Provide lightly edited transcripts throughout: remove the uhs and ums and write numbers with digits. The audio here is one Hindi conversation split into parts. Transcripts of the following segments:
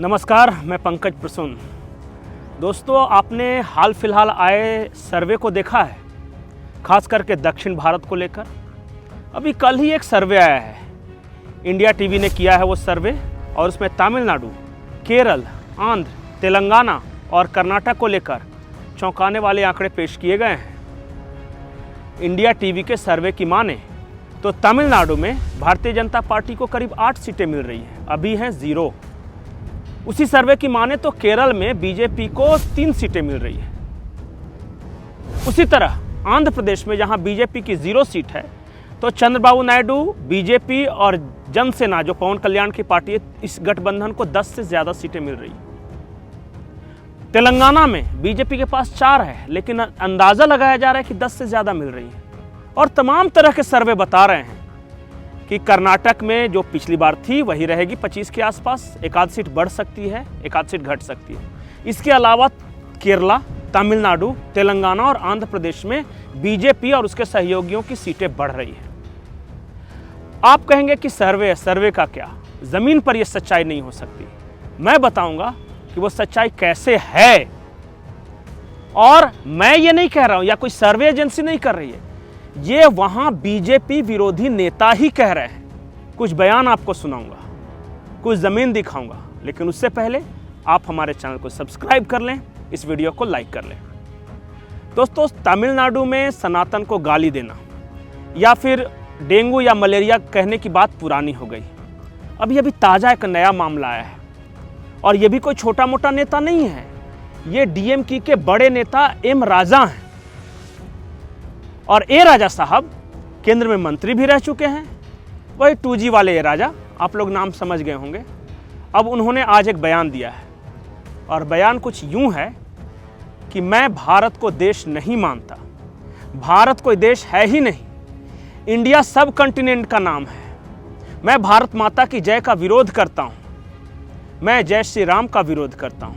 नमस्कार, मैं पंकज प्रसून। दोस्तों, आपने हाल फिलहाल आए सर्वे को देखा है, खास करके दक्षिण भारत को लेकर। अभी कल ही एक सर्वे आया है, इंडिया टीवी ने किया है वो सर्वे, और उसमें तमिलनाडु, केरल, आंध्र, तेलंगाना और कर्नाटक को लेकर चौंकाने वाले आंकड़े पेश किए गए हैं। इंडिया टीवी के सर्वे की माने तो तमिलनाडु में भारतीय जनता पार्टी को करीब 8 सीटें मिल रही हैं, अभी हैं 0। उसी सर्वे की माने तो केरल में बीजेपी को 3 सीटें मिल रही है। उसी तरह आंध्र प्रदेश में जहां बीजेपी की 0 सीट है, तो चंद्रबाबू नायडू, बीजेपी और जनसेना जो पवन कल्याण की पार्टी है, इस गठबंधन को 10 से ज्यादा सीटें मिल रही है। तेलंगाना में बीजेपी के पास 4 है, लेकिन अंदाजा लगाया जा रहा है कि 10 से ज्यादा मिल रही है। और तमाम तरह के सर्वे बता रहे हैं कि कर्नाटक में जो पिछली बार थी वही रहेगी 25 के आसपास, एक आध सीट बढ़ सकती है, एक आध सीट घट सकती है। इसके अलावा केरला, तमिलनाडु, तेलंगाना और आंध्र प्रदेश में बीजेपी और उसके सहयोगियों की सीटें बढ़ रही हैं। आप कहेंगे कि सर्वे का क्या, जमीन पर यह सच्चाई नहीं हो सकती। मैं बताऊंगा कि वो सच्चाई कैसे है। और मैं ये नहीं कह रहा हूं या कोई सर्वे एजेंसी नहीं कर रही है, ये वहां बीजेपी विरोधी नेता ही कह रहे हैं। कुछ बयान आपको सुनाऊंगा, कुछ जमीन दिखाऊंगा, लेकिन उससे पहले आप हमारे चैनल को सब्सक्राइब कर लें, इस वीडियो को लाइक कर लें। दोस्तों, तमिलनाडु में सनातन को गाली देना या फिर डेंगू या मलेरिया कहने की बात पुरानी हो गई। अभी ताजा एक नया मामला आया है, और ये भी कोई छोटा मोटा नेता नहीं है। ये डीएमके के बड़े नेता एम राजा हैं, और ए राजा साहब केंद्र में मंत्री भी रह चुके हैं। वही 2G वाले ए राजा, आप लोग नाम समझ गए होंगे। अब उन्होंने आज एक बयान दिया है, और बयान कुछ यूं है कि मैं भारत को देश नहीं मानता, भारत कोई देश है ही नहीं, इंडिया सब कॉन्टिनेंट का नाम है, मैं भारत माता की जय का विरोध करता हूं, मैं जय श्री राम का विरोध करता हूं।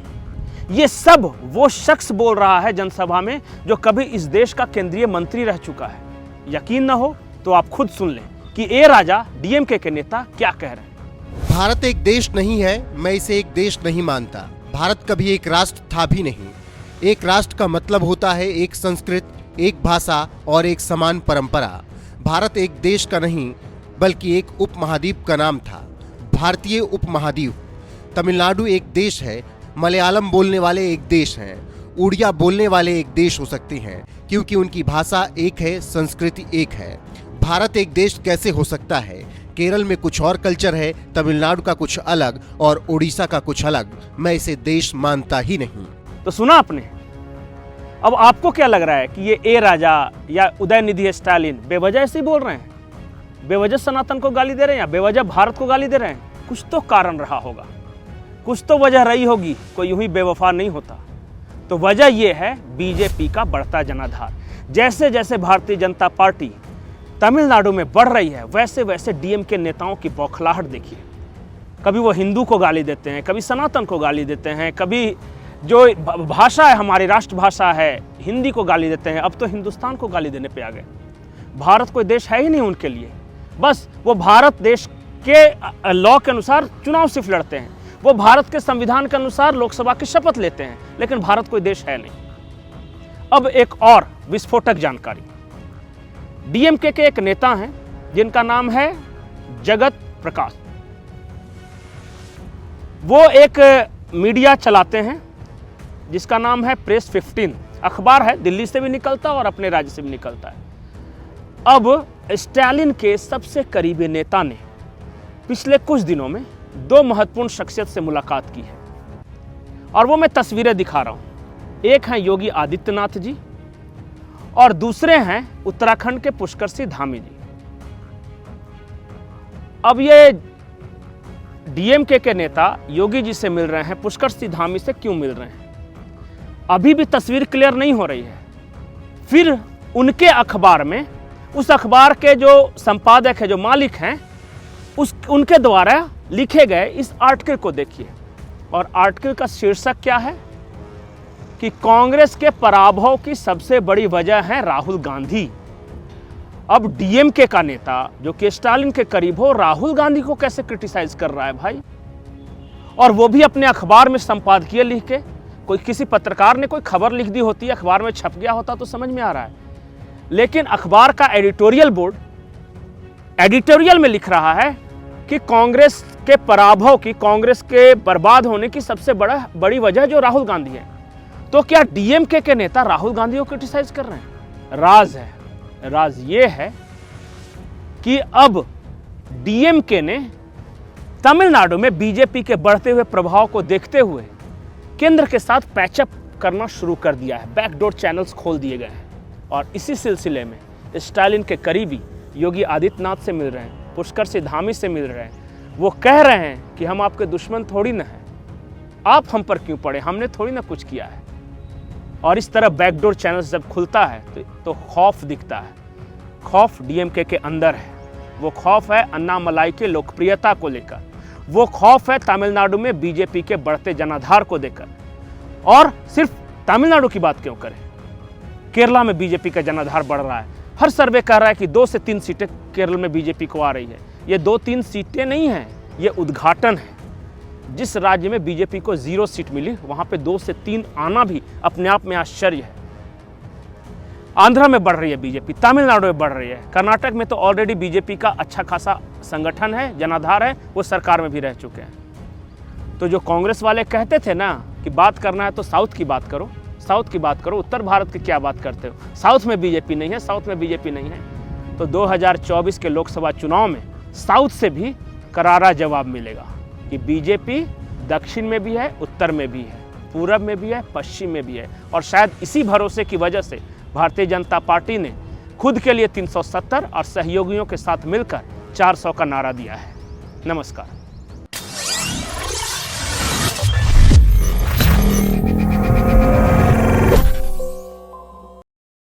ये सब वो शख्स बोल रहा है जनसभा में जो कभी इस देश का केंद्रीय मंत्री रह चुका है। यकीन न हो तो आप खुद सुन लें कि ए राजा डीएमके के नेता क्या कह रहे हैं। भारत एक देश नहीं है, मैं इसे एक देश नहीं मानता। भारत कभी एक राष्ट्र था भी नहीं। एक राष्ट्र का मतलब होता है एक संस्कृत, एक भाषा और एक समान परंपरा। भारत एक देश का नहीं बल्कि एक उपमहाद्वीप का नाम था, भारतीय उपमहाद्वीप। तमिलनाडु एक देश है, मलयालम बोलने वाले एक देश हैं, उड़िया बोलने वाले एक देश हो सकते हैं, क्योंकि उनकी भाषा एक है, संस्कृति एक है। भारत एक देश कैसे हो सकता है? केरल में कुछ और कल्चर है, तमिलनाडु का कुछ अलग और उड़ीसा का कुछ अलग। मैं इसे देश मानता ही नहीं। तो सुना आपने। अब आपको क्या लग रहा है कि ये ए राजा या उदयनिधि स्टालिन बेवजह ऐसे ही बोल रहे हैं? बेवजह सनातन को गाली दे रहे हैं या बेवजह भारत को गाली दे रहे हैं? कुछ तो कारण रहा होगा, कुछ तो वजह रही होगी, कोई यूं ही बेवफा नहीं होता। तो वजह यह है बीजेपी का बढ़ता जनाधार। जैसे जैसे भारतीय जनता पार्टी तमिलनाडु में बढ़ रही है, वैसे वैसे डीएमके नेताओं की बौखलाहट देखिए। कभी वो हिंदू को गाली देते हैं, कभी सनातन को गाली देते हैं, कभी जो भाषा है, हमारी राष्ट्रभाषा है हिंदी को गाली देते हैं। अब तो हिंदुस्तान को गाली देने पे आ गए। भारत कोई देश है ही नहीं उनके लिए। बस वो भारत देश के लॉ के अनुसार चुनाव सिर्फ लड़ते हैं, वो भारत के संविधान के अनुसार लोकसभा की शपथ लेते हैं, लेकिन भारत कोई देश है नहीं। अब एक और विस्फोटक जानकारी। डीएमके के एक नेता हैं जिनका नाम है जगत प्रकाश। वो एक मीडिया चलाते हैं जिसका नाम है प्रेस 15, अखबार है, दिल्ली से भी निकलता है और अपने राज्य से भी निकलता है। अब स्टालिन के सबसे करीबी नेता ने पिछले कुछ दिनों में 2 महत्वपूर्ण शख्सियत से मुलाकात की है, और वो मैं तस्वीरें दिखा रहा हूं। एक हैं योगी आदित्यनाथ जी और दूसरे हैं उत्तराखंड के पुष्कर सिंह धामी जी। अब ये डीएमके के नेता योगी जी से मिल रहे हैं, पुष्कर सिंह धामी से क्यों मिल रहे हैं, अभी भी तस्वीर क्लियर नहीं हो रही है। फिर उनके अखबार में, उस अखबार के जो संपादक है, जो मालिक हैं, उनके द्वारा लिखे गए इस आर्टिकल को देखिए। और आर्टिकल का शीर्षक क्या है कि कांग्रेस के पराभव की सबसे बड़ी वजह है राहुल गांधी। अब डीएमके का नेता जो कि स्टालिन के करीब हो, राहुल गांधी को कैसे क्रिटिसाइज कर रहा है भाई। और वो भी अपने अखबार में संपादकीय लिख के। कोई किसी पत्रकार ने कोई खबर लिख दी होती, अखबार में छप गया होता तो समझ में आ रहा है, लेकिन अखबार का एडिटोरियल बोर्ड एडिटोरियल में लिख रहा है कि कांग्रेस के पराभव की, कांग्रेस के बर्बाद होने की सबसे बड़ी वजह जो राहुल गांधी है। तो क्या डीएमके के नेता राहुल गांधी को क्रिटिसाइज कर रहे हैं? राज ये है कि अब डीएमके ने तमिलनाडु में बीजेपी के बढ़ते हुए प्रभाव को देखते हुए केंद्र के साथ पैचअप करना शुरू कर दिया है। बैकडोर चैनल्स खोल दिए गए हैं और इसी सिलसिले में स्टालिन के करीबी योगी आदित्यनाथ से मिल रहे हैं, पुष्कर सिंह धामी से मिल रहे हैं। वो कह रहे हैं कि हम आपके दुश्मन थोड़ी ना हैं, आप हम पर क्यों पड़े, हमने थोड़ी ना कुछ किया है। और इस तरह बैकडोर चैनल्स जब खुलता है तो खौफ दिखता है। खौफ डीएमके के अंदर है। वो खौफ है अन्नामलाई की लोकप्रियता को लेकर, वो खौफ है तमिलनाडु में बीजेपी के बढ़ते जनाधार को देकर। और सिर्फ तमिलनाडु की बात क्यों करें, केरला में बीजेपी का जनाधार बढ़ रहा है। हर सर्वे कह रहा है कि 2 से 3 सीटें केरल में बीजेपी को आ रही है। ये 2-3 सीटें नहीं हैं, ये उद्घाटन है। जिस राज्य में बीजेपी को 0 सीट मिली, वहां पे 2 से 3 आना भी अपने आप में आश्चर्य है। आंध्रा में बढ़ रही है बीजेपी, तमिलनाडु में बढ़ रही है, कर्नाटक में तो ऑलरेडी बीजेपी का अच्छा खासा संगठन है, जनाधार है, वो सरकार में भी रह चुके हैं। तो जो कांग्रेस वाले कहते थे ना कि बात करना है तो साउथ की बात करो, साउथ की बात करो, उत्तर भारत की क्या बात करते हो, साउथ में बीजेपी नहीं है, साउथ में बीजेपी नहीं है। तो 2024 के लोकसभा चुनाव में साउथ से भी करारा जवाब मिलेगा कि बीजेपी दक्षिण में भी है, उत्तर में भी है, पूरब में भी है, पश्चिम में भी है। और शायद इसी भरोसे की वजह से भारतीय जनता पार्टी ने खुद के लिए 370 और सहयोगियों के साथ मिलकर 400 का नारा दिया है। नमस्कार।